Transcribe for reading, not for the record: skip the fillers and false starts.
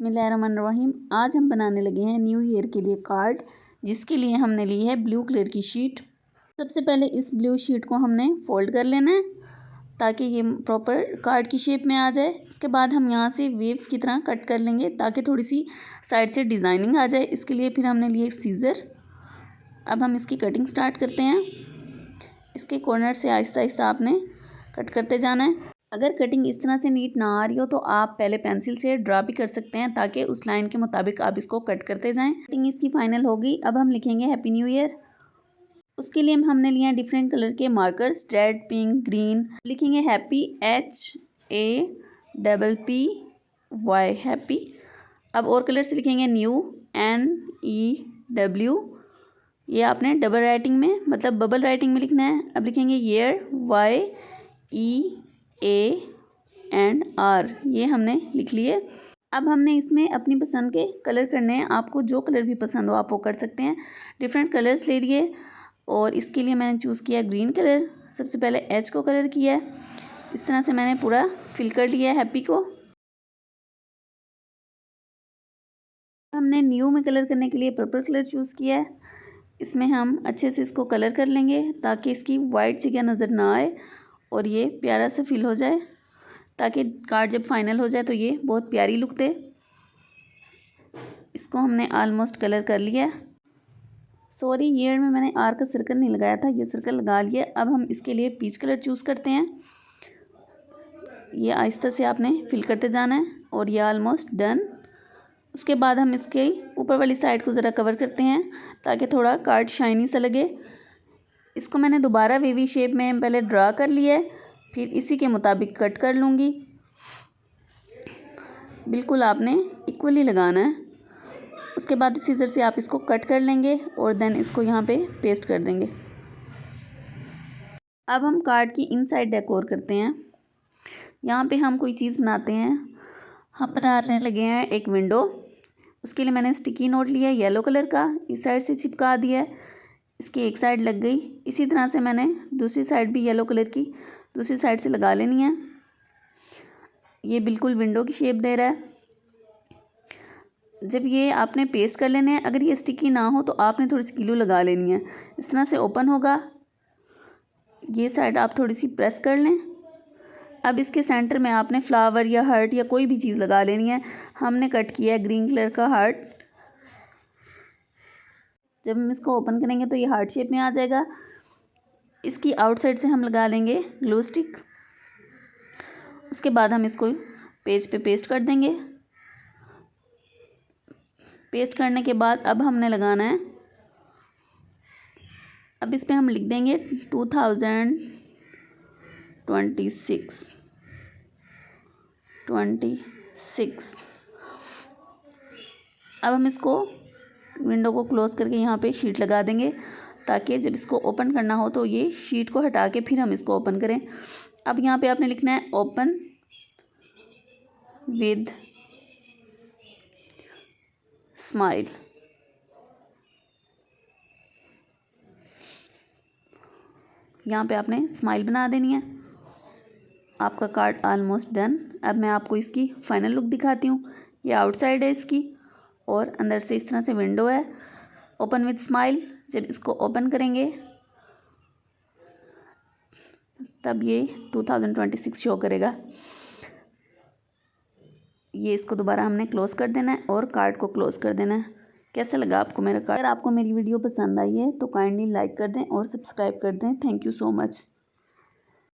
बिस्मिल्लाहिर्रहमानिर्रहीम। आज हम बनाने लगे हैं न्यू ईयर के लिए कार्ड, जिसके लिए हमने ली है ब्लू कलर की शीट। सबसे पहले इस ब्लू शीट को हमने फोल्ड कर लेना है ताकि ये प्रॉपर कार्ड की शेप में आ जाए। उसके बाद हम यहाँ से वेव्स की तरह कट कर लेंगे ताकि थोड़ी सी साइड से डिज़ाइनिंग आ जाए। इसके लिए फिर हमने लिए सीज़र। अब हम इसकी कटिंग स्टार्ट करते हैं। इसके कॉर्नर से आहिस्ता आहिस्ता आपने कट करते जाना है। अगर कटिंग इस तरह से नीट ना आ रही हो तो आप पहले पेंसिल से ड्रा भी कर सकते हैं ताकि उस लाइन के मुताबिक आप इसको कट करते जाएं। कटिंग इसकी फाइनल होगी। अब हम लिखेंगे हैप्पी न्यू ईयर। उसके लिए हमने लिया डिफरेंट कलर के मार्कर्स, रेड, पिंक, ग्रीन। लिखेंगे हैप्पी, HAPPY, हैप्पी। अब और कलर से लिखेंगे न्यू, NEW। ये आपने डबल राइटिंग में मतलब बबल राइटिंग में लिखना है। अब लिखेंगे ईयर, YEAR। ये हमने लिख लिए। अब हमने इसमें अपनी पसंद के कलर करने हैं। आपको जो कलर भी पसंद हो आप वो कर सकते हैं। डिफरेंट कलर्स ले लिए और इसके लिए मैंने चूज़ किया ग्रीन कलर। सबसे पहले H को कलर किया है। इस तरह से मैंने पूरा फिल कर लिया है हैप्पी को। हमने न्यू में कलर करने के लिए पर्पल कलर चूज़ किया है। इसमें हम अच्छे से इसको कलर कर लेंगे ताकि इसकी वाइट जगह नज़र ना आए और ये प्यारा सा फिल हो जाए, ताकि कार्ड जब फाइनल हो जाए तो ये बहुत प्यारी लुक दे। इसको हमने ऑलमोस्ट कलर कर लिया। सॉरी, ईयर में मैंने आर का सर्कल नहीं लगाया था, ये सर्कल लगा लिया। अब हम इसके लिए पीच कलर चूज़ करते हैं। ये आहिस्ता से आपने फिल करते जाना है और ये ऑलमोस्ट डन। उसके बाद हम इसके ऊपर वाली साइड को ज़रा कवर करते हैं ताकि थोड़ा कार्ड शाइनी सा लगे। इसको मैंने दोबारा वेवी शेप में पहले ड्रा कर लिया है, फिर इसी के मुताबिक कट कर लूँगी। बिल्कुल आपने इक्वली लगाना है। उसके बाद सीजर से आप इसको कट कर लेंगे और देन इसको यहाँ पे पेस्ट कर देंगे। अब हम कार्ड की इनसाइड डेकोर करते हैं। यहाँ पे हम कोई चीज़ बनाते हैं। हम बनाने लगे हैं एक विंडो। उसके लिए मैंने स्टिकी नोट लिया है येलो कलर का, इस साइड से चिपका दिया है। इसकी एक साइड लग गई। इसी तरह से मैंने दूसरी साइड भी येलो कलर की दूसरी साइड से लगा लेनी है। ये बिल्कुल विंडो की शेप दे रहा है। जब ये आपने पेस्ट कर लेने हैं, अगर ये स्टिकी ना हो तो आपने थोड़ी सी ग्लू लगा लेनी है। इस तरह से ओपन होगा। ये साइड आप थोड़ी सी प्रेस कर लें। अब इसके सेंटर में आपने फ्लावर या हार्ट या कोई भी चीज़ लगा लेनी है। हमने कट किया है ग्रीन कलर का हार्ट। जब हम इसको ओपन करेंगे तो ये हार्ट शेप में आ जाएगा। इसकी आउटसाइड से हम लगा लेंगे ग्लू स्टिक। उसके बाद हम इसको पेज पे पेस्ट कर देंगे। पेस्ट करने के बाद अब हमने लगाना है, अब इस पे हम लिख देंगे 2026। अब हम इसको विंडो को क्लोज़ करके यहाँ पे शीट लगा देंगे ताकि जब इसको ओपन करना हो तो ये शीट को हटा के फिर हम इसको ओपन करें। अब यहाँ पे आपने लिखना है ओपन विद स्माइल। यहाँ पे आपने स्माइल बना देनी है। आपका कार्ड ऑलमोस्ट डन। अब मैं आपको इसकी फाइनल लुक दिखाती हूँ। ये आउटसाइड है इसकी और अंदर से इस तरह से विंडो है। Open with smile. जब इसको ओपन करेंगे तब ये 2026 शो करेगा। ये इसको दोबारा हमने क्लोज़ कर देना है और कार्ड को क्लोज़ कर देना है। कैसा लगा आपको मेरा कार्ड? अगर आपको मेरी वीडियो पसंद आई है तो काइंडली लाइक कर दें और सब्सक्राइब कर दें। Thank you so much.